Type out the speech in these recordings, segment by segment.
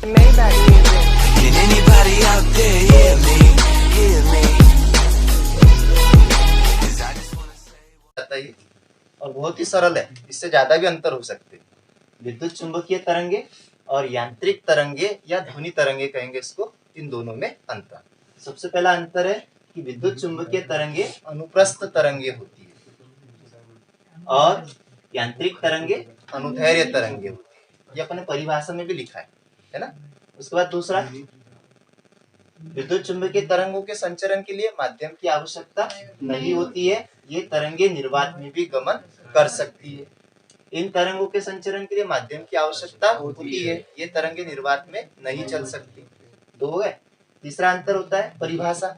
Maybach music. Can anybody out there hear me? Hear me? 'Cause I just wanna say what और बहुत ही सरल है, इससे ज्यादा भी अंतर हो सकते हैं। विद्युत चुंबकीय तरंगे और यांत्रिक तरंगे या ध्वनि तरंगे कहेंगे इसको, इन दोनों में अंतर। सबसे पहला अंतर है कि विद्युत चुंबकीय तरंगे अनुप्रस्थ तरंगे होती है और यांत्रिक तरंगे अनुदैर्घ्य तरंगे होती है। ये अपने परिभाषा में भी लिखा है ना। उसके बाद दूसरा, विद्युत चुंबकीय तरंगों के संचरण के लिए माध्यम की आवश्यकता नहीं होती है। ये तरंगे निर्वात में भी गमन कर सकती है। इन तरंगों के संचरण के लिए माध्यम की आवश्यकता होती है। ये तरंगे निर्वात में नहीं चल सकती। दो है। तीसरा अंतर होता है परिभाषा।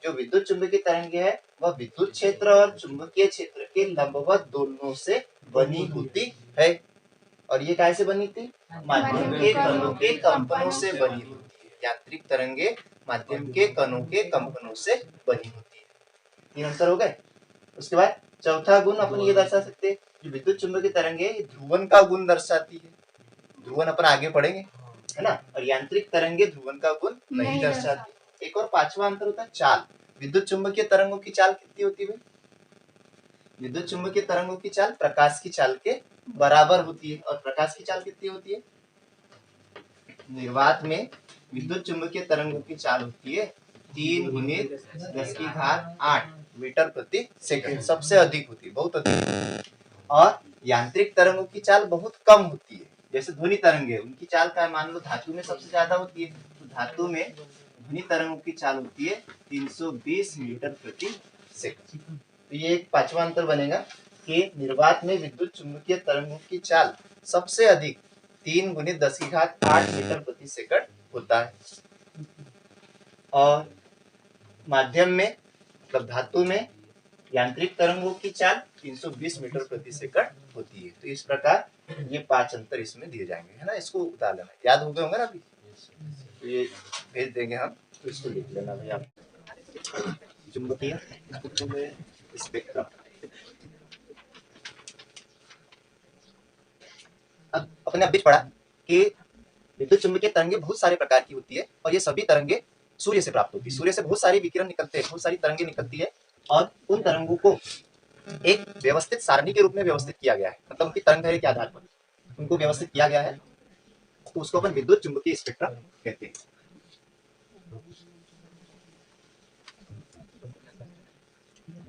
जो विद्युत चुंबकीय तरंगे है वह विद्युत क्षेत्र और चुंबकीय क्षेत्र के लंबवत दोलनों से बनी होती है। और ये कैसे बनी थी? माध्यम के कणों के कंपनों से बनी होती है। यांत्रिक तरंगे माध्यम के कणों के कंपनों से बनी होती है। तीन अंतर हो गए। उसके बाद चौथा गुण अपन ये दर्शा सकते हैं, जो विद्युत चुंबकीय तरंगे ध्रुवन का गुण दर्शाती है। ध्रुवन अपन आगे पढ़ेंगे, है ना। और यांत्रिक तरंगे ध्रुवन का गुण नहीं दर्शाती। एक और पांचवा अंतर होता है चाल। विद्युत चुंबकीय तरंगों की चाल कितनी होती है? विद्युत चुंबकीय तरंगों की चाल प्रकाश की चाल के बराबर होती है। और प्रकाश की चाल कितनी होती है? निर्वात में विद्युत चुंबकीय तरंगों की चाल होती है 3×10⁸ मीटर प्रति सेकंड। सबसे अधिक होती है, बहुत अधिक। और यांत्रिक तरंगों की चाल बहुत कम होती है। जैसे ध्वनि तरंगे, उनकी चाल का मान लो धातु में सबसे ज्यादा होती है, तो धातु में ध्वनि तरंगों की चाल होती है 320 मीटर प्रति सेकंड। तो ये एक पांचवा अंतर बनेगा कि निर्वात में विद्युत चुंबकीय तरंगों की चाल सबसे अधिक 3×10⁸ मीटर प्रति सेकंड होता है। और माध्यम में मतलब धातु में यांत्रिक तरंगों की चाल 320 मीटर प्रति सेकंड होती है। तो इस प्रकार ये 5 अंतर इसमें दिए जाएंगे, है ना। इसको उतार लेना, याद हो गए होंगे ना अभी। तो ये भेज देंगे हम, तो इसको लिख लेना भाई आप। चुंबकीय स्पेक्ट्रम। अब अपने अभी पढ़ा कि विद्युत चुंबकीय तरंगे बहुत सारे प्रकार की होती है और ये सभी तरंगे सूर्य से प्राप्त होती है। सूर्य से बहुत सारे विकिरण निकलते हैं, बहुत सारी तरंगे निकलती है और उन तरंगों को एक व्यवस्थित सारणी के रूप में व्यवस्थित किया गया है। मतलब उनकी तरंगदैर्घ्य के आधार पर उनको व्यवस्थित किया गया है, तो उसको अपन विद्युत चुंबकीय स्पेक्ट्रम कहते हैं।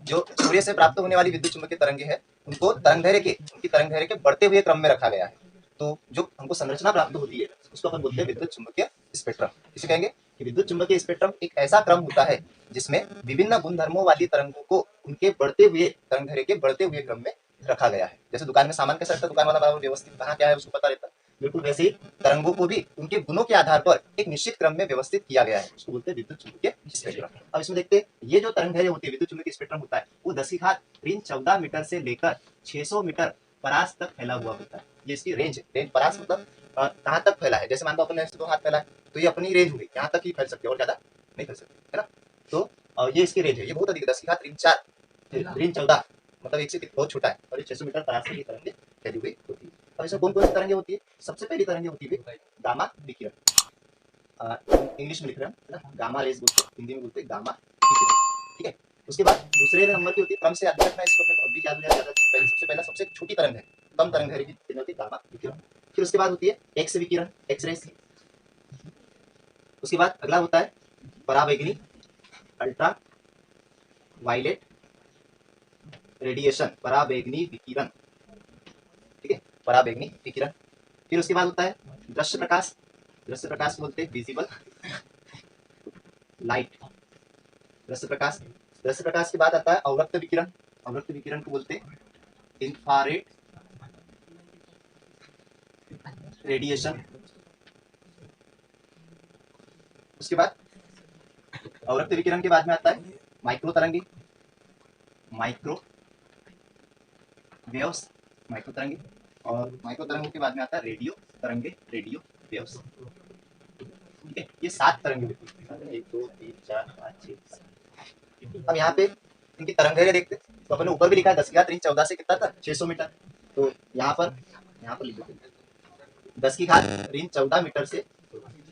जो सूर्य से प्राप्त होने वाली विद्युत चुंबकीय तरंगे है, उनको उनकी तरंगदैर्घ्य के बढ़ते हुए क्रम में रखा गया है। तो जो हमको संरचना प्राप्त होती है उसको अपन बोलते हैं विद्युत चुंबकीय स्पेक्ट्रम। इसे कहेंगे कि विद्युत चुंबकीय स्पेक्ट्रम एक ऐसा क्रम होता है जिसमें विभिन्न गुणधर्मों वाली तरंगों को उनके बढ़ते हुए तरंगदैर्घ्य के बढ़ते हुए क्रम में रखा गया है। जैसे दुकान में सामान कैसा रखता है, दुकान वाला बराबर व्यवस्थित कहाँ क्या है उसको पता रहता है, बिल्कुल वैसे ही तरंगों को भी उनके गुणों के आधार पर एक निश्चित क्रम में व्यवस्थित किया गया है, उसको बोलते हैं विद्युत चुंबकीय स्पेक्ट्रम। अब इसमें देखते हैं, ये जो तरंगदैर्घ्य होती है विद्युत चुंबकीय स्पेक्ट्रम होता है वो 10⁻⁴ मीटर से लेकर 600 मीटर परास तक फैला हुआ होता है। ये इसकी रेंज है। रेंज परास मतलब कहाँ तक फैला है। जैसे मान लो अपने 2 हाथ फैला है तो ये अपनी रेंज हुई, यहाँ तक ही फैल सकती है और ज्यादा नहीं फैल सकती, है ना। तो ये इसकी रेंज है। ये बहुत अधिक 10⁻⁴ मतलब एक से बहुत छोटा है और ये 600 मीटर परास तक की तरंगे फैली हुई होती है। अब इसमें कौन कौन सी तरंगे होती है? सबसे पहली तरंगे होती है गामा विकिरण। इंग्लिश में लिख रहे हैं ना, गामा रेज बोलते हैं, हिंदी में बोलते हैं गामा विकिरण, ठीक है। उसके बाद दूसरे नंबर की होती है, क्रम से याद रखना इसको, अपने अभी याद हो जाएगा। सबसे पहला सबसे छोटी तरंग है, कम तरंगदैर्घ्य की होती है गामा विकिरण। फिर उसके बाद होती है एक्स विकिरण, एक्स रेज। उसके बाद अगला होता है पराबैंगनी, अल्ट्रा वायलेट रेडिएशन, पराबैंगनी विकिरण, ठीक है, पराबैंगनी विकिरण। फिर उसके बाद होता है दृश्य प्रकाश। दृश्य प्रकाश बोलते हैं विजिबल लाइट, दृश्य प्रकाश। दृश्य प्रकाश के बाद आता है अवरक्त विकिरण। अवरक्त विकिरण को बोलते हैं इंफ्रारेड रेडिएशन। उसके बाद अवरक्त विकिरण के बाद में आता है माइक्रो तरंगे, माइक्रो वेव्स, माइक्रो तरंगे। और माइक्रो तरंगों के बाद में आता है रेडियो तरंगे, रेडियो वेव्स, ठीक है। ये 7 तरंगे होती है, 1 2 3 4 5 6 7। अब यहाँ पे इनकी तरंगदैर्घ्य देखते हैं, तो अपने ऊपर भी लिखा है 10⁻⁴ से कितना था 600 मीटर। तो यहाँ पर लिख देते हैं 10⁻⁴ मीटर से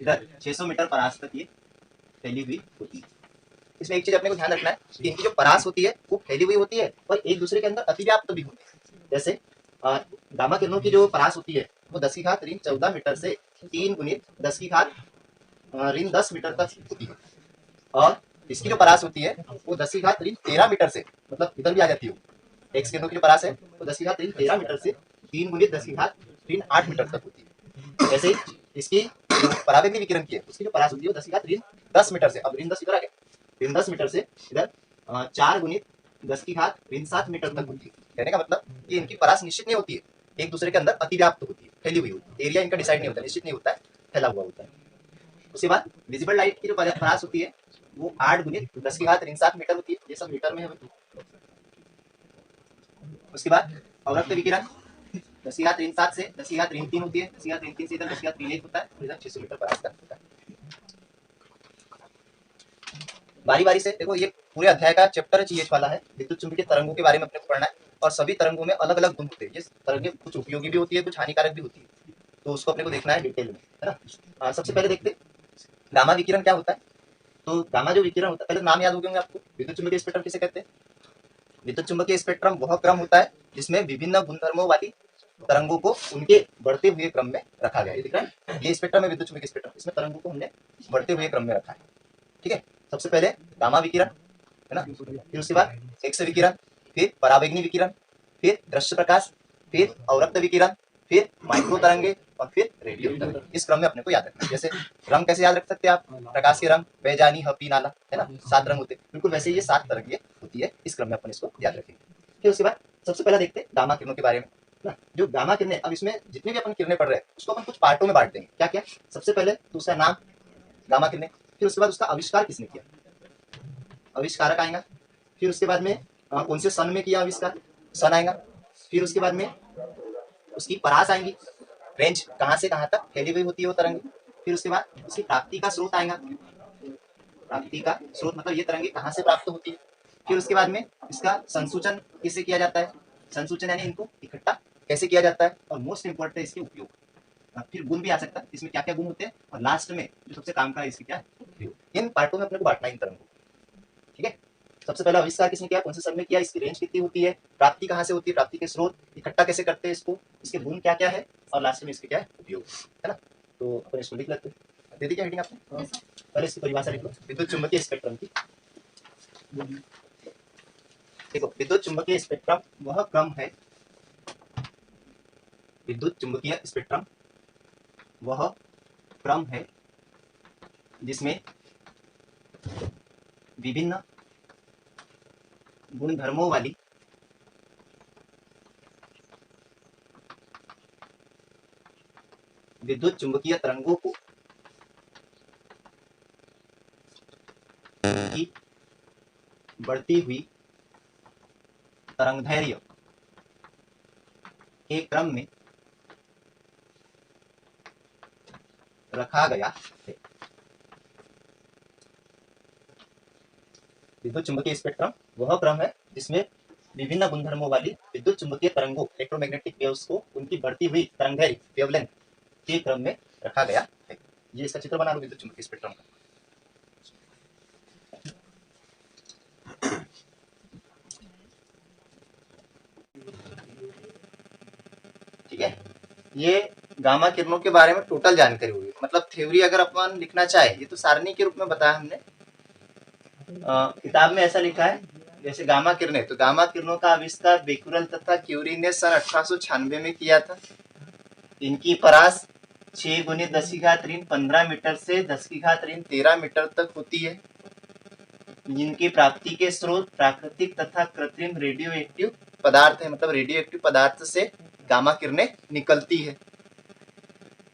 इधर 600 मीटर परास तक ये फैली हुई होती है। इसमें एक चीज अपने को ध्यान रखना है कि इनकी जो परास होती है वो फैली हुई होती है और एक दूसरे के अंदर अतिव्याप्त भी होती है। जैसे गामा किरणों की जो परास होती है वो 10⁻⁻14 मीटर से 3 गुणित 10⁻⁻10 मीटर तक होती है, और इसकी जो परास होती है वो 10⁻13 मीटर से, मतलब इधर भी आ जाती है, एक्स किरणों की जो परास है वो 10⁻13 मीटर से 3 गुणित 10⁻38 मीटर तक होती है। वैसे ही इसकी जो परावैग्निक विकिरण की है उसकी जो परास होती है वो 10⁻10 मीटर से, अब ऋण 10 इधर आ गया, ऋण 10 मीटर से इधर 4 गुणित 10⁻7 मीटर तक होती है। कहने का मतलब कि इनकी परास निश्चित नहीं होती है, एक दूसरे के अंदर अतिव्याप्त होती है, फैली हुई होती है, एरिया इनका डिसाइड नहीं होता, निश्चित नहीं होता है, फैला हुआ होता है। उसके बाद विजिबल लाइट की जो परास होती है वो 8 गुणित 10⁻7 मीटर होती है, ये सब मीटर में है। उसके बाद अवरक्त विकिरण 10⁻7 से 10⁻3 होती है, 10⁻3 से इधर 10⁻31 होता है, इधर 600 मीटर परास का होता है। बारी बारी से देखो, ये पूरे अध्याय का चैप्टर जीएच वाला है, विद्युत चुंबकीय तरंगों के बारे में अपने को पढ़ना है, और सभी तरंगों में अलग अलग गुण होते हैं। ये तरंगें कुछ उपयोगी भी होती है, कुछ हानिकारक भी होती है, तो उसको अपने को देखना है डिटेल में, है ना। सबसे पहले देखते गामा विकिरण क्या होता है। तो गामा जो विकिरण होता है, पहले नाम याद हो गए होंगे आपको, विद्युत चुंबकीय स्पेक्ट्रम किसे कहते हैं। विद्युत चुंबकीय स्पेक्ट्रम वह क्रम होता है जिसमें विभिन्न गुणधर्मों वाली तरंगों को उनके बढ़ते हुए क्रम में रखा गया है। ये दिख रहा है, ये स्पेक्ट्रम है विद्युत चुंबकीय स्पेक्ट्रम, इसमें तरंगों को हमने बढ़ते हुए क्रम में रखा है। ठीक है, सबसे पहले गामा विकिरण, है ना, फिर उसके बाद एक्स विकिरण, फिर परावैग्निक विकिरण, फिर दृश्य प्रकाश, फिर अवरक्त विकिरण, फिर माइक्रो तरंगे, और फिर रेडियो तरंगे। इस क्रम में अपने को याद रखना है। जैसे रंग कैसे याद रख सकते हैं आप, प्रकाश के रंग बेजानी हपी नाला, है ना, 7 रंग होते हैं, बिल्कुल वैसे ये 7 तरंगे होती है, इस क्रम में अपन इसको याद रखेंगे। फिर उसके बाद सबसे पहले देखते हैं गामा किरणों के बारे में ना। जो गामा किरणें, अब इसमें जितनी भी अपन किरणें पढ़ रहे हैं उसको अपन कुछ पार्टों में बांट देंगे। क्या क्या, सबसे पहले तो उसका नाम गामा किरणें, फिर उसके बाद उसका आविष्कार किसने किया, आविष्कारक आएगा, फिर उसके बाद में कौन से सन में किया आविष्कार, सन आएगा, फिर उसके बाद में उसकी परास आएंगी, रेंज कहाँ से कहाँ तक फैली हुई होती है वो तरंगे, फिर उसके बाद उसकी प्राप्ति का स्रोत आएगा, प्राप्ति का स्रोत मतलब ये तरंगे कहाँ से प्राप्त होती है, फिर उसके बाद में इसका संसूचन किससे किया जाता है, संसूचन यानी इनको इकट्ठा कैसे किया जाता है, और मोस्ट इंपोर्टेंट है इसके उपयोग, फिर गुण भी आ सकता है, इसमें क्या क्या गुण होते हैं, और लास्ट में जो सबसे काम का है इसके क्या है उपयोग। इन पार्टों में अपने को बांटना इन तरंगों। ठीक है, सबसे पहला आविष्कार किसने किया, कौन से सन में किया, इसकी रेंज कितनी होती है, प्राप्ति कहाँ से होती है, प्राप्ति के स्रोत, इकट्ठा कैसे करते हैं इसको, इसके गुण क्या क्या है, और लास्ट में इसके क्या है उपयोग, है ना। तो अपन इसको लिख लेते हैं, दे दी क्या हेडिंग आपने, पहले इसकी परिभाषा लिख लो विद्युत चुंबकीय स्पेक्ट्रम की। देखो, विद्युत चुंबकीय स्पेक्ट्रम वह क्रम है, विद्युत चुंबकीय स्पेक्ट्रम वह क्रम है जिसमें विभिन्न गुणधर्मों वाली विद्युत चुंबकीय तरंगों को की बढ़ती हुई तरंगदैर्घ्य के क्रम में रखा गया है। विद्युत चुंबकीय स्पेक्ट्रम वह क्रम है जिसमें विभिन्न गुणधर्मों वाली विद्युत चुंबकीय तरंगों, इलेक्ट्रोमैग्नेटिक वेव्स को उनकी बढ़ती हुई तरंगदैर्घ्य, वेवलेंथ के क्रम में रखा गया है। ये इसका चित्र बना लो विद्युत चुंबकीय स्पेक्ट्रम का। ठीक है, ये गामा किरणों के बारे में टोटल जानकारी हुई, मतलब थ्योरी अगर अपन लिखना चाहे, ये तो सारणी के रूप में बताया हमने, किताब में ऐसा लिखा है जैसे गामा किरणें, तो गामा किरणों का आविष्कार बेकुरल तथा क्यूरी ने सन 1896 में किया था। इनकी परास 6 गुणित 10⁻³ मीटर से 10⁻13 मीटर तक होती है। जिनकी प्राप्ति के स्रोत प्राकृतिक तथा कृत्रिम रेडियो एक्टिव पदार्थ है, मतलब रेडियो एक्टिव पदार्थ से गामा किरणें निकलती है।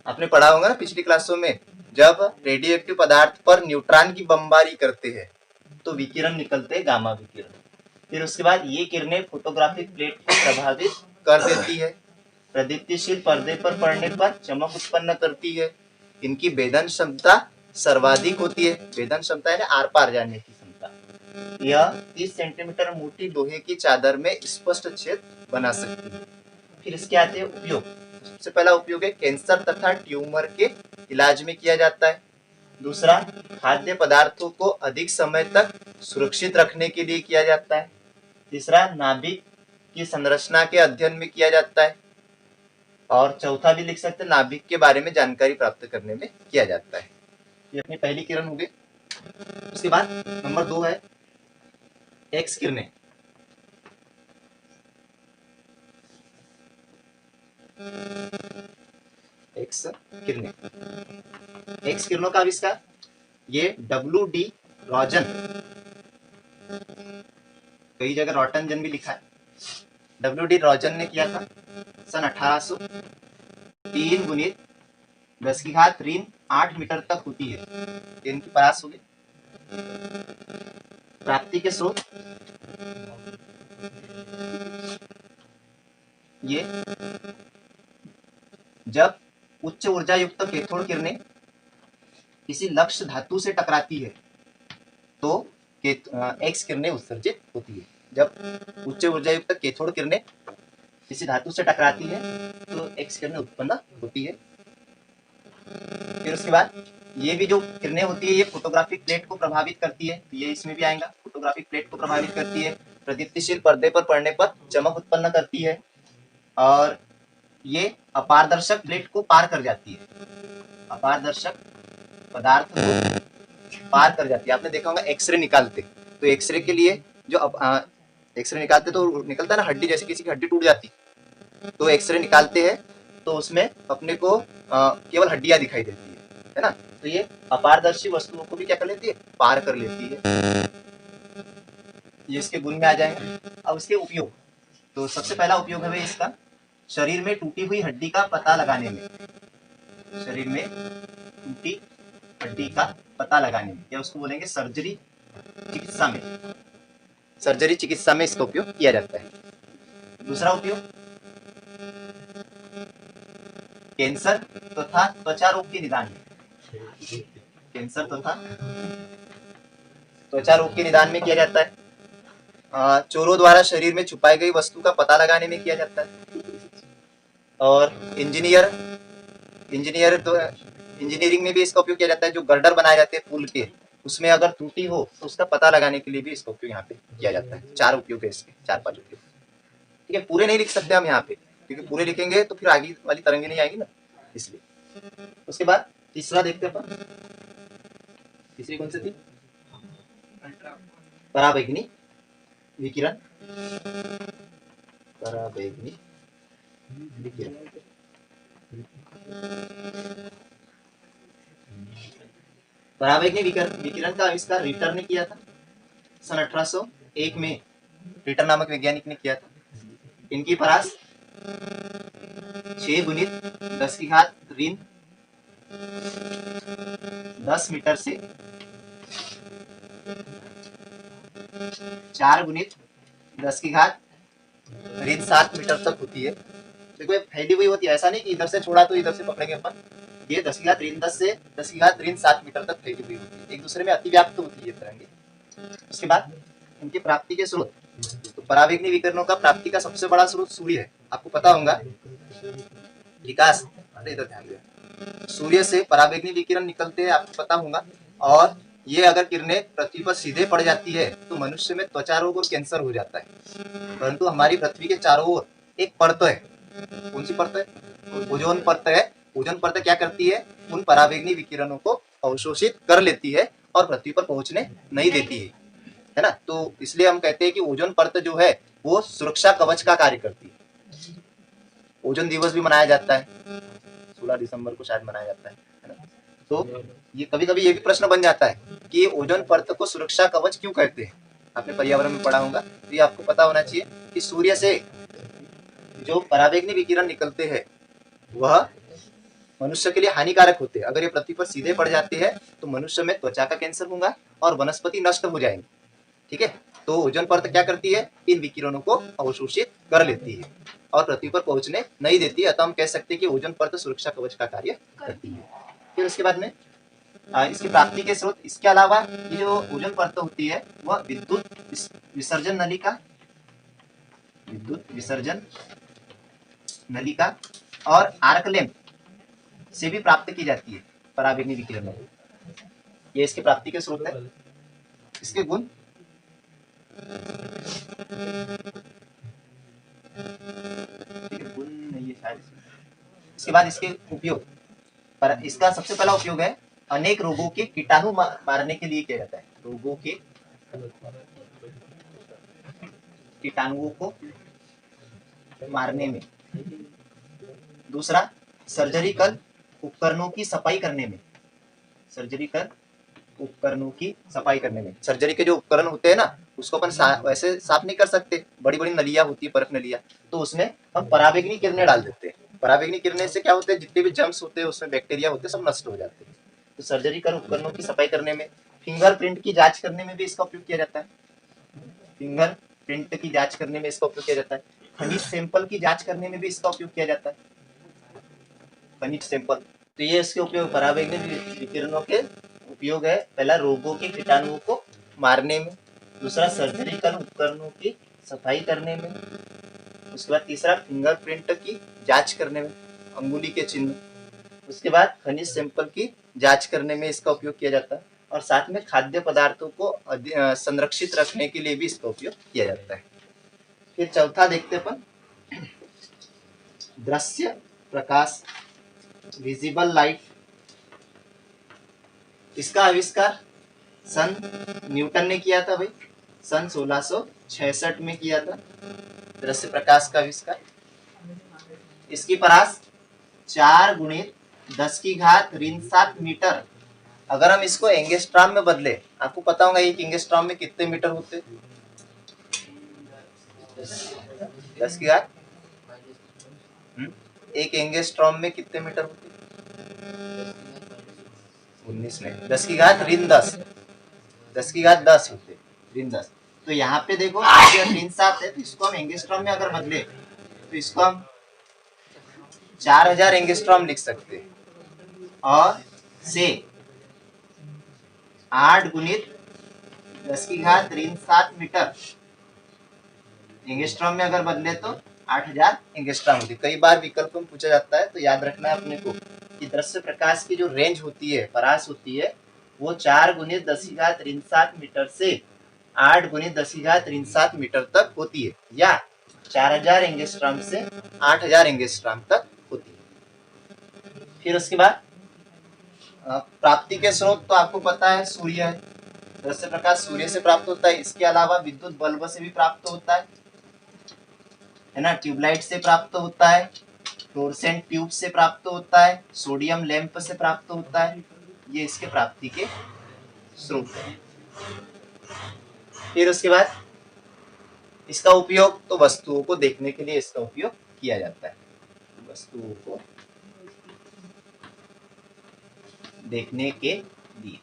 आपने पढ़ा होगा ना पिछली क्लासों में, जब रेडियो एक्टिव पदार्थ पर न्यूट्रॉन की बमबारी करते हैं तो विकिरण निकलते गामा विकिरण। फिर उसके बाद ये किरणें फोटोग्राफिक प्लेट को प्रभावित कर देती है, प्रदीप्तिशील पर्दे पर पड़ने पर चमक उत्पन्न करती है। इनकी भेदन क्षमता सर्वाधिक होती है, भेदन क्षमता है आर पार जाने की क्षमता। यह 30 सेंटीमीटर मोटी लोहे की चादर में स्पष्ट छेद बना सकती है। फिर इसके आते हैं उपयोग। सबसे पहला उपयोग है कैंसर तथा ट्यूमर के इलाज में किया जाता है। दूसरा, खाद्य पदार्थों को अधिक समय तक सुरक्षित रखने के लिए किया जाता है। तीसरा, नाभिक की संरचना के अध्ययन में किया जाता है। और चौथा भी लिख सकते हैं, नाभिक के बारे में जानकारी प्राप्त करने में किया जाता है। ये अपनी पहली किरण हो गई। उसके बाद नंबर 2 है एक्स किरणें। एक्स किरणें, एक्स किरणों का आविष्कार ये WD रॉजन, कई जगह रॉटनजन भी लिखा है, WD रॉजन ने किया था सन 1803 गुणित 10⁻⁸ मीटर तक होती है। ये इनकी परास हो गई। प्राप्ति के स्रोत ये जब उच्च ऊर्जा युक्त कैथोड किरणें किसी लक्ष्य धातु से टकराती है तो एक्स किरणें उत्सर्जित होती है। जब उच्च ऊर्जा युक्त कैथोड किरणें किसी धातु से टकराती है तो एक्स किरणें उत्पन्न होती है। फिर उसके बाद ये भी जो किरणें होती है ये फोटोग्राफिक प्लेट को प्रभावित करती है, तो ये इसमें भी आएगा। फोटोग्राफिक प्लेट को प्रभावित करती है, प्रदीप्तिशील पर्दे पर पड़ने पर चमक उत्पन्न करती है और ये अपारदर्शक प्लेट को पार कर जाती है, अपारदर्शक पदार्थ को पार कर जाती है। आपने देखा होगा एक्सरे निकालते, तो एक्सरे के लिए जो एक्सरे निकालते तो निकलता है ना हड्डी, जैसे किसी की हड्डी टूट जाती तो एक्सरे निकालते हैं तो उसमें अपने को केवल हड्डियां दिखाई देती है ना। तो ये अपारदर्शी वस्तुओं को भी क्या कर लेती है, पार कर लेती है। ये इसके गुण में आ जाएंगे। अब इसके उपयोग, तो सबसे पहला उपयोग है इसका शरीर में टूटी हुई हड्डी का पता लगाने में, शरीर में टूटी हड्डी का पता लगाने में, या उसको बोलेंगे सर्जरी चिकित्सा में, सर्जरी चिकित्सा में इसका उपयोग किया जाता है। दूसरा उपयोग कैंसर तथा त्वचा रोग के निदान में, कैंसर तथा त्वचा रोग के निदान में किया जाता है। चोरों द्वारा शरीर में छुपाई गई वस्तु का पता लगाने में किया जाता है। और इंजीनियरिंग में भी इसका उपयोग किया जाता है। जो गर्डर बनाए जाते हैं पुल के, उसमें अगर त्रुटि हो तो उसका पता लगाने के लिए भी इसका उपयोग यहाँ पे किया जाता है। 4 उपयोग है इसके, 4-5 उपयोग। ठीक है, पूरे नहीं लिख सकते हम यहाँ पे, क्योंकि पूरे लिखेंगे तो फिर आगे वाली तरंगे नहीं आएगी ना, इसलिए। उसके बाद तीसरा देखते हैं, तीसरी कौन सी थी, पराबैंगनी विकिरण, पराबैंगनी विकिरण। पराबैंगनी विकिरण का आविष्कार रिटर ने किया था सन 1801 में, रिटर नामक वैज्ञानिक ने किया था। इनकी परास 6 गुणित 10⁻⁻10 मीटर से 4 गुणित 10⁻⁷ मीटर तक होती है। देखो ये फैली हुई होती है, ऐसा नहीं कि इधर से छोड़ा तो इधर से पकड़ेंगे अपन। ये 10⁻⁷ से 10⁻⁷ मीटर तक फैली हुई होती है, एक दूसरे में अतिव्याप्त होती है तरंगे। उसके बाद इनकी प्राप्ति के स्रोत, तो पराबैंगनी विकिरणों का प्राप्ति का सबसे बड़ा स्रोत सूर्य है। आपको पता होगा विकास, इधर ध्यान दें, सूर्य से पराबैंगनी विकिरण निकलते हैं, आपको पता होगा। और ये अगर किरणें पृथ्वी पर सीधे पड़ जाती है तो मनुष्य में त्वचा रोग और कैंसर हो जाता है। परंतु हमारी पृथ्वी के चारों ओर एक परत है, कौन सी परत है, ओजोन परत है। ओजोन परत क्या करती है, उन पराबैंगनी विकिरणों को अवशोषित कर लेती है और पृथ्वी पर पहुंचने नहीं देती है ना। तो इसलिए हम कहते हैं कि ओजोन परत जो है वो सुरक्षा कवच का कार्य करती है। ओजोन दिवस भी मनाया जाता है, 16 दिसंबर को शायद मनाया जाता है ना। तो ये कभी कभी ये भी प्रश्न बन जाता है कि ओजोन परत को सुरक्षा कवच क्यों कहते हैं। आपने पर्यावरण में पढ़ा होगा, तो ये आपको पता होना चाहिए कि सूर्य से जो पराबैंगनी विकिरण निकलते हैं वह मनुष्य के लिए हानिकारक होते हैं। अगर ये पृथ्वी पर सीधे पड़ जाते हैं तो मनुष्य में त्वचा का कैंसर होगा और वनस्पति नष्ट हो जाएंगी। ठीक है, तो ओजोन परत क्या करती है, इन विकिरणों को अवशोषित कर लेती है और पृथ्वी पर पहुंचने नहीं देती है। अतः हम कह सकते हैं कि ओजोन परत सुरक्षा कवच का कार्य करती है। फिर उसके बाद में इसकी प्राप्ति के स्रोत, इसके अलावा ये जो ओजोन परत होती है वह विद्युत विसर्जन नलिका और आर्क लेंथ से भी प्राप्त की जाती है पराबैंगनी विकिरण। ये इसके प्राप्ति के स्रोत है। इसके गुण गुण नहीं है शायद। इसके बाद इसके उपयोग पर इसका सबसे पहला उपयोग है अनेक रोगों के कीटाणु मारने के लिए किया जाता है। रोगों के कीटाणुओं को मारने में। दूसरा सर्जरिकल उपकरणों की सफाई करने में। सर्जरिकल उपकरणों की सफाई करने में। सर्जरी के जो उपकरण होते हैं ना उसको अपन वैसे साफ नहीं कर सकते, बड़ी बड़ी नलियां होती है, परख नलियां, तो उसमें हम पराबैंगनी किरणें डाल देते हैं। पराबैंगनी किरणें से क्या होते हैं, जितने भी जर्म्स होते हैं उसमें बैक्टीरिया होते हैं सब नष्ट हो जाते हैं। तो सर्जरिकल उपकरणों की सफाई करने में, फिंगरप्रिंट की जांच करने में भी इसका उपयोग किया जाता है। फिंगरप्रिंट की जांच करने में इसका उपयोग किया जाता है। खनिज सैंपल की जांच करने में भी इसका उपयोग किया जाता है। खनिज सैंपल, तो ये इसके उपयोग पराबैंगनी विकिरणों के उपयोग है। पहला रोगों के कीटाणुओं को मारने में, दूसरा सर्जरिकल उपकरणों की सफाई करने में, उसके बाद तीसरा फिंगरप्रिंट की जांच करने में, अंगुली के चिन्ह, उसके बाद खनिज सैंपल की जांच करने में इसका उपयोग किया जाता है, और साथ में खाद्य पदार्थों को संरक्षित रखने के लिए भी इसका उपयोग किया जाता है। फिर चौथा देखते अपन, दृश्य प्रकाश, विजिबल लाइट। इसका आविष्कार सन न्यूटन ने किया था भाई, सन 1666 में किया था दृश्य प्रकाश का आविष्कार। इसकी परास 4×10⁻⁷ मीटर। अगर हम इसको एंगस्ट्रॉम में बदले, आपको पता होगा एक एंगस्ट्रॉम में कितने मीटर होते? 10 की घात, एक एंगस्ट्रॉम में कितने मीटर होते? 19 नहीं, 10⁻10, 10⁻10 होते, ऋण 10। तो यहाँ पे देखो ऋण 7 है, तो इसको हम एंगस्ट्रॉम में अगर बदले तो इसको हम 4000 एंगस्ट्रॉम लिख सकते हैं, और से 8×10⁻⁷ मीटर एंगस्ट्रॉम में अगर बदले तो 8000 एंगस्ट्रॉम होती। कई बार विकल्प में पूछा जाता है, तो याद रखना है अपने को कि दृश्य प्रकाश की जो रेंज होती है, परास होती है, वो 4×10⁻⁷ मीटर से 8×10⁻⁷ मीटर तक होती है, या 4000 एंगस्ट्रॉम से 8000 एंगस्ट्रॉम तक होती है। फिर उसके बाद प्राप्ति के स्रोत तो आपको पता है सूर्य है। दृश्य प्रकाश सूर्य से प्राप्त होता है। इसके अलावा विद्युत बल्ब से भी प्राप्त होता है ना, ट्यूबलाइट से प्राप्त होता है, फ्लोरोसेंट ट्यूब से प्राप्त होता है, सोडियम लैंप से प्राप्त होता है। ये इसके प्राप्ति के स्रोत है। फिर उसके बाद इसका उपयोग तो वस्तुओं को देखने के लिए इसका उपयोग किया जाता है। वस्तुओं को देखने के लिए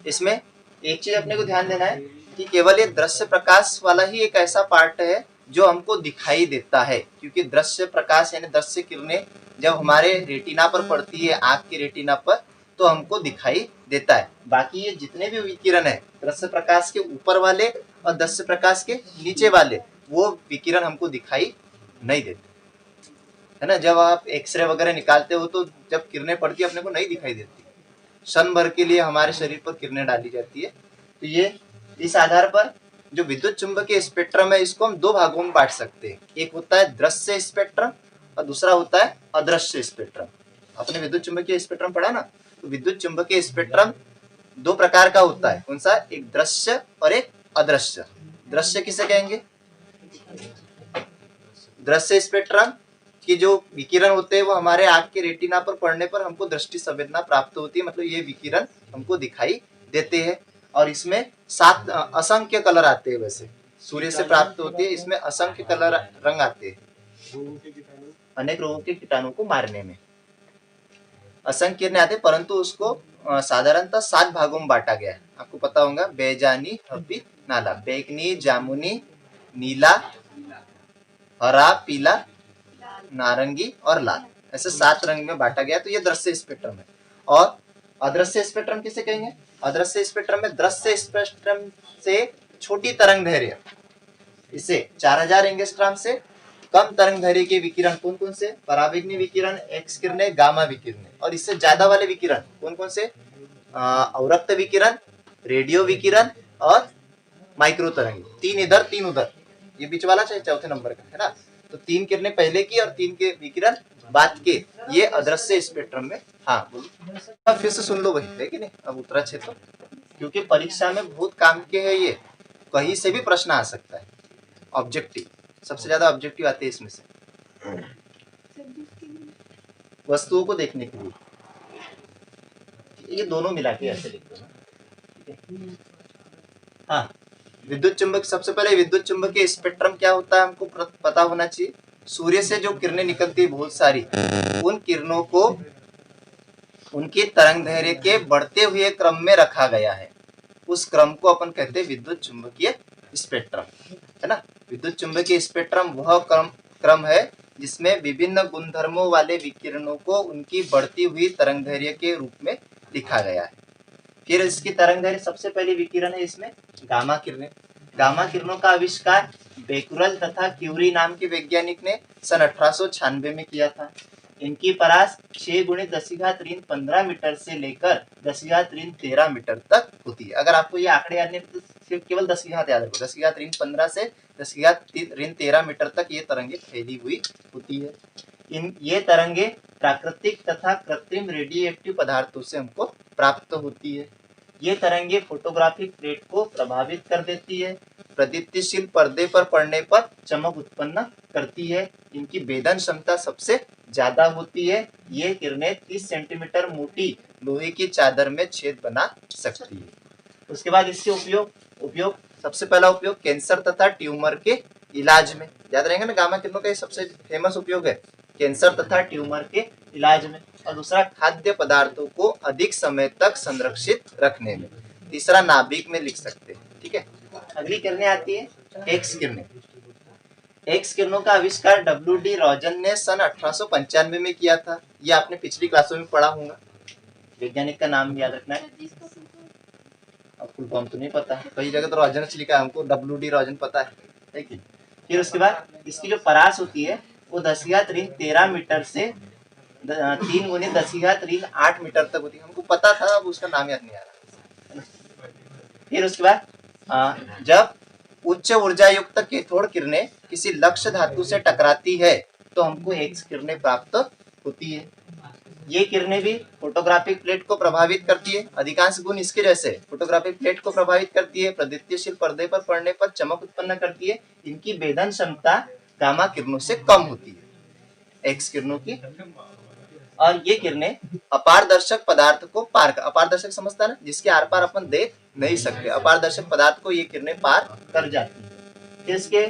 इसमें एक चीज अपने को ध्यान देना है कि केवल ये दृश्य प्रकाश वाला ही एक ऐसा पार्ट है जो हमको दिखाई देता है, क्योंकि दृश्य प्रकाश यानी दृश्य किरणें जब हमारे रेटिना पर पड़ती है, आंख के रेटिना पर, तो हमको दिखाई देता है। बाकी ये जितने भी विकिरण है दृश्य प्रकाश के ऊपर वाले और दृश्य प्रकाश के नीचे वाले, वो विकिरण हमको दिखाई नहीं देते, है ना। जब आप एक्सरे वगैरह निकालते हो तो जब किरणें पड़ती है अपने को नहीं दिखाई देती, क्षण भर के लिए हमारे शरीर पर किरणें डाली जाती है। तो ये इस आधार पर जो विद्युत चुंबकीय स्पेक्ट्रम है, इसको हम दो भागों में बांट सकते हैं। एक होता है दृश्य स्पेक्ट्रम और दूसरा होता है अदृश्य स्पेक्ट्रम। आपने विद्युत चुंबकीय स्पेक्ट्रम पढ़ा ना, तो विद्युत चुंबकीय स्पेक्ट्रम दो प्रकार का होता है। कौन सा? एक दृश्य और एक अदृश्य। दृश्य किसे कहेंगे? दृश्य स्पेक्ट्रम की जो विकिरण होते हैं वो हमारे आंख के रेटिना पर पड़ने पर हमको दृष्टि संवेदना प्राप्त होती है, मतलब ये विकिरण हमको दिखाई देते हैं। और इसमें 7 असंख्य कलर आते हैं। वैसे सूर्य से प्राप्त होती है, इसमें असंख्य कलर रंग आते हैं अनेक रोगों के कीटाणुओं को मारने में। असंख्य किरणें आते हैं, परंतु उसको साधारणतः 7 भागों में बांटा गया है। आपको पता होगा, बेजानी, हबी, नाला, बैगनी, जामुनी, नीला, हरा, पीला, नारंगी और लाल, ऐसे 7 रंग में बांटा गया। तो ये दृश्य स्पेक्ट्रम है। और अदृश्य स्पेक्ट्रम किसे कहेंगे? अदृश्य स्पेक्ट्रम में दृश्य स्पेक्ट्रम से छोटी तरंग दैर्घ्य, इसे 4000 एंगस्ट्रॉम से कम तरंग दैर्घ्य के विकिरण कौन कौन से? पराबैंगनी विकिरण, एक्स किरणें, गामा विकिरण। और इससे ज्यादा वाले विकिरण कौन कौन से? अवरक्त विकिरण, रेडियो विकिरण और माइक्रो तरंग। 3 इधर 3 उधर, ये बीच वाला चाहे चौथे नंबर का है ना। तो 3 किरणें पहले की और 3 के विकिरण बाद के, ये अदृश्य स्पेक्ट्रम में। हाँ बोलो, फिर से सुन लो भाई, है कि नहीं? अब उतरा छे तो, क्योंकि परीक्षा में बहुत काम के है ये, कहीं से भी प्रश्न आ सकता है। ऑब्जेक्टिव, सबसे ज्यादा ऑब्जेक्टिव आते हैं इसमें से, वस्तुओं को देखने के लिए। ये दोनों मिला के ऐसे लिख दो। हाँ, विद्युत चुंबक, सबसे पहले विद्युत चुंबकीय स्पेक्ट्रम क्या होता है हमको पता होना चाहिए। सूर्य से जो किरणें निकलती है बहुत सारी, उन किरणों को उनकी तरंग दैर्घ्य के बढ़ते हुए क्रम में रखा गया है, उस क्रम को अपन कहते हैं विद्युत चुंबकीय स्पेक्ट्रम, है ना। विद्युत चुंबकीय स्पेक्ट्रम वह क्रम है जिसमें विभिन्न गुणधर्मों वाले विकिरणों को उनकी बढ़ती हुई तरंग दैर्घ्य के रूप में लिखा गया है। फिर इसकी तरंग दैर्घ्य, सबसे पहली विकिरण है इसमें गामा किरणें। गामा किरणों का आविष्कार बेकुरल तथा क्यूरी नाम के वैज्ञानिक ने सन 1896 में किया था। इनकी परास 6 × 10⁻³ मीटर से लेकर 10⁻³ मीटर तक होती है। अगर आपको ये आंकड़े याद नहीं तो सिर्फ केवल 10 याद रखो, 10⁻³ से 10⁻³ मीटर तक ये तरंगे फैली हुई होती है। ये तरंगे प्राकृतिक तथा कृत्रिम रेडियो एक्टिव पदार्थों से हमको प्राप्त होती है। ये तरंगे फोटोग्राफिक प्लेट को प्रभावित कर देती है, प्रदीप्तिशील पर्दे पर पड़ने पर चमक उत्पन्न करती है। इनकी भेदन क्षमता सबसे ज्यादा होती है। ये किरणें 30 सेंटीमीटर मोटी लोहे की चादर में छेद बना सकती है। उसके बाद इसके उपयोग सबसे पहला उपयोग कैंसर तथा ट्यूमर के इलाज में, याद रहेंगे ना। गामा किरणों का सबसे फेमस उपयोग है कैंसर तथा ट्यूमर के इलाज में। और दूसरा खाद्य पदार्थों को अधिक समय तक संरक्षित रखने में। तीसरा नाभिक में लिख सकते हैं, ठीक है। अगली किरणें आती है एक्स किरणें। एक्स किरणों का आविष्कार W.D. रॉजन ने सन 1895 में किया था। ये आपने पिछली क्लासों में पढ़ा होगा। वैज्ञानिक का नाम याद रखना है। अब फुल फॉर्म तो नहीं पता, कई जगह तो रॉजन लिखा है, हमको W.D. रॉजन पता है कि। फिर उसके बाद इसकी जो परास होती है वो 10⁻³ मीटर से 3 × 10⁸ मीटर तक होती है। हमको पता था, अब उसका नाम याद नहीं आ रहा। फिर उसके बाद जब उच्च ऊर्जा युक्त कैथोड किरणें किसी लक्ष्य धातु से टकराती है तो हमको एक्स किरणें प्राप्त होती है। ये किरणें भी फोटोग्राफिक प्लेट को प्रभावित करती है। अधिकांश गुण इसके जैसे, फोटोग्राफिक प्लेट को प्रभावित करती है, प्रदीप्तिशील पर्दे पर पड़ने पर चमक उत्पन्न करती है। इनकी भेदन क्षमता गामा किरणों से कम होती है, एक्स किरणों की। और ये किरणें अपारदर्शक पदार्थ को पार, अपारदर्शक समझता ना, जिसके आर पार अपन देख नहीं सकते, अपारदर्शक पदार्थ को ये किरणें पार कर जाती है। इसके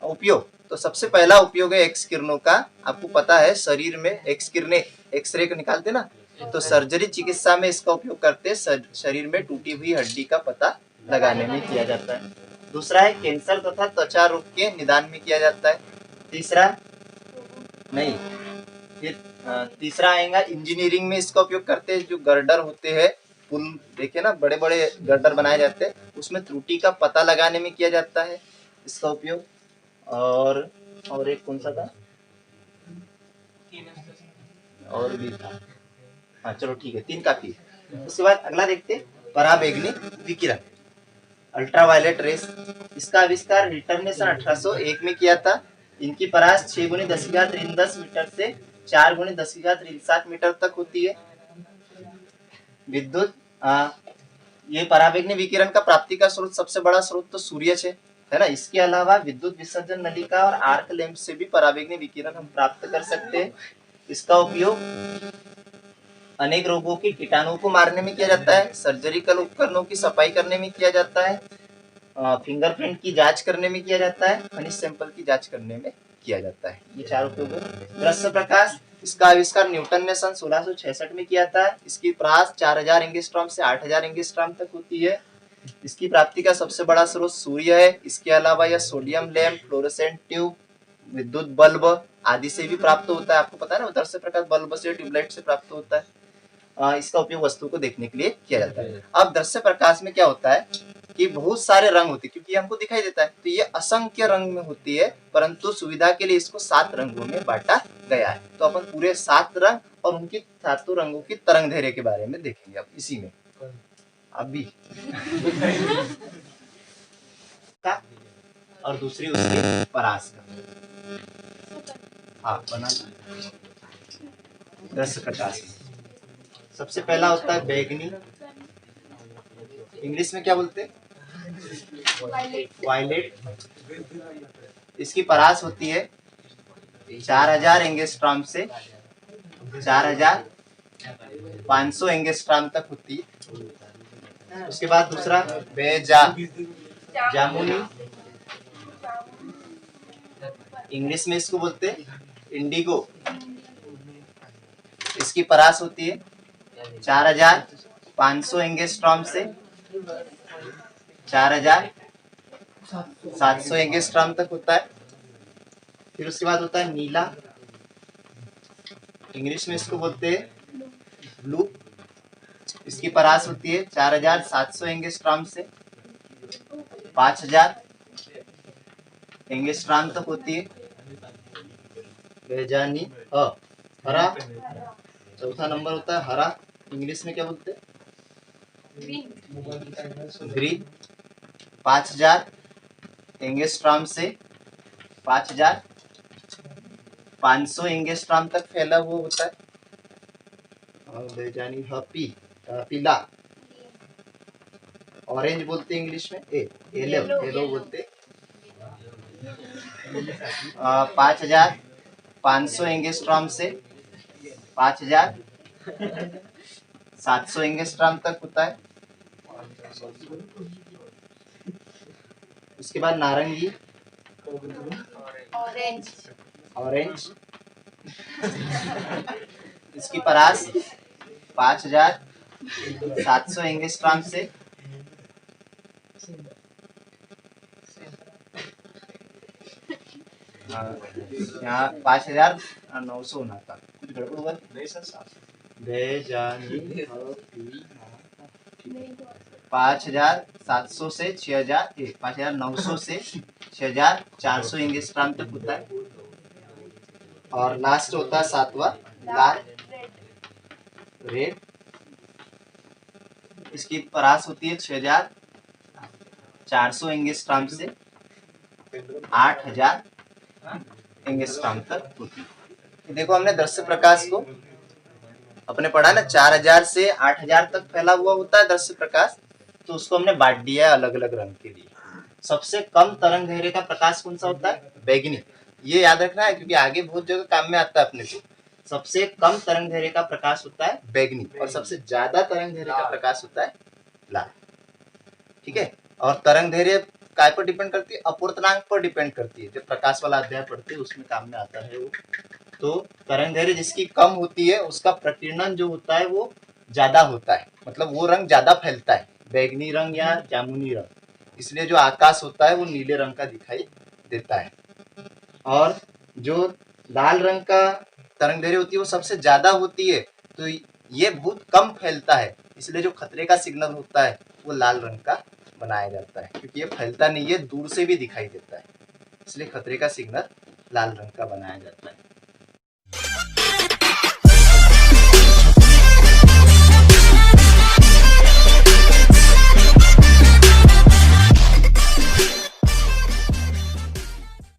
उपयोग, तो सबसे पहला उपयोग है एक्स किरणों का, आपको पता है शरीर में एक्स किरणें, एक्सरे को निकालते ना, तो सर्जरी चिकित्सा में इसका उपयोग करते, शरीर में टूटी हुई हड्डी का पता लगाने में किया जाता है। दूसरा है कैंसर तथा त्वचा रोग के निदान में किया जाता है। तीसरा आएगा इंजीनियरिंग में इसका उपयोग करते हैं। जो गर्डर होते हैं, पुल देखे ना, बड़े बड़े गर्डर बनाए जाते हैं, उसमें त्रुटि का पता लगाने में किया जाता है इसका उपयोग। और एक कौन सा था, और भी था, हाँ चलो ठीक है, 3 काफी है। उसके बाद अगला देखते हैं पराबैंगनी विकिरण, अल्ट्रावायलेट रेस। इसका आविष्कार रिटर ने सन 1801 में किया था। इनकी परास 6 × 10⁻³ मीटर से 4 × 10⁻³ मीटर तक होती है। विद्युत ये पराबैंगनी विकिरण का प्राप्ति का स्रोत, सबसे बड़ा स्रोत तो सूर्य है ना। इसके अलावा विद्युत विसर्जन नलिका और आर्क लैंप से भी पराबैंगनी विकिरण हम प्राप्त कर सकते हैं। इसका उपयोग अनेक रोगों के कीटाणुओं को मारने में किया जाता है, सर्जरिकल उपकरणों की सफाई करने में किया जाता है, फिंगरप्रिंट की जांच करने में किया जाता है, खनिज सैंपल की जांच करने में किया जाता है। ये 4 उपयोग। दृश्य प्रकाश, इसका आविष्कार न्यूटन ने सन 1666 में किया था। इसकी परास 4000 एंगस्ट्रॉम से 8000 एंगस्ट्रॉम तक होती है। इसकी प्राप्ति का सबसे बड़ा स्रोत सूर्य है। इसके अलावा यह सोडियम लैंप, फ्लोरोसेंट ट्यूब, विद्युत बल्ब आदि से भी प्राप्त होता है। आपको पता है ना, दृश्य प्रकाश बल्ब से, ट्यूबलाइट से प्राप्त होता है। इसका उपयोग वस्तु को देखने के लिए किया जाता है। अब दृश्य प्रकाश में क्या होता है, कि बहुत सारे रंग होते हैं, क्योंकि हमको दिखाई देता है, तो ये असंख्य रंग में होती है, परंतु सुविधा के लिए इसको 7 रंगों में बांटा गया है। तो अपन पूरे 7 रंग और उनकी 7 रंगों की तरंग दैर्ध्य के बारे में देखेंगे अब इसी में अभी का और दूसरी उसकी परास का। हाँ बना दृश्य प्रकाश में सबसे पहला होता है बैगनी, इंग्लिश में क्या बोलते हैं, वायलेट। इसकी परास होती है 4000 एंगस्ट्रॉम से 4500 एंगस्ट्रॉम तक होती है। उसके बाद दूसरा जामुनी, इंग्लिश में इसको बोलते हैं इंडिगो। इसकी परास होती है 4500 एंगस्ट्रॉम से 4700 एंगस्ट्रॉम तक होता है। फिर उसके बाद होता है नीला, इंग्लिश में इसको बोलते हैं ब्लू। इसकी परास होती है 4700 एंगस्ट्रॉम से 5000 एंगस्ट्रॉम तक होती है। बेजानी हरा, चौथा नंबर होता है हरा, इंग्लिश में क्या बोलते हैं, ग्रीन। 5000 एंगस्ट्रॉम से 5500 एंगस्ट्रॉम तक फैला हुआ होता है। और बेजानी पीला, ऑरेंज बोलते हैं इंग्लिश में, येलो बोलते। 5500 एंगस्ट्रॉम से 5700 एंगस्ट्रॉम तक होता है। उसके बाद नारंगी, ऑरेंज। इसकी परास 5700 एंगस्ट्रॉम से यहाँ 5900 होना था, कुछ गड़बड़ हुआ नहीं सर? 5700 से 5900 से 6400 एंगस्ट्रॉम तक होता है। और लास्ट होता है 7वां लाल, रेड। इसकी परास होती है 6400 एंगस्ट्रॉम से 8000 एंगस्ट्रॉम तक होती है। देखो हमने दृश्य प्रकाश को अपने पढ़ा ना, 4000 से 8000 तक फैला हुआ होता है दृश्य प्रकाश, तो उसको हमने बांट दिया है अलग अलग रंग के लिए। सबसे कम तरंग दैर्ध्य का प्रकाश कौन सा होता है, बैगनी। ये याद रखना है क्योंकि आगे बहुत जगह काम में आता है अपने को। सबसे कम तरंग दैर्ध्य का प्रकाश होता है बैगनी और सबसे ज्यादा तरंग दैर्ध्य का प्रकाश होता है लाल। ठीक है, और तरंग दैर्ध्य काय पर डिपेंड करती है, अपूर्णांक पर डिपेंड करती है। जो प्रकाश वाला अध्याय पढ़ते हैं उसमें काम में आता है वो। तो तरंग दैर्ध्य जिसकी कम होती है उसका प्रकीर्णन जो होता है वो ज्यादा होता है, मतलब वो रंग ज्यादा फैलता है, बैगनी रंग या जामुनी रंग। इसलिए जो आकाश होता है वो नीले रंग का दिखाई देता है। और जो लाल रंग का तरंग दैर्ध्य होती है वो सबसे ज्यादा होती है, तो ये बहुत कम फैलता है, इसलिए जो खतरे का सिग्नल होता है वो लाल रंग का बनाया जाता है, क्योंकि ये फैलता नहीं है, दूर से भी दिखाई देता है, इसलिए खतरे का सिग्नल लाल रंग का बनाया जाता है।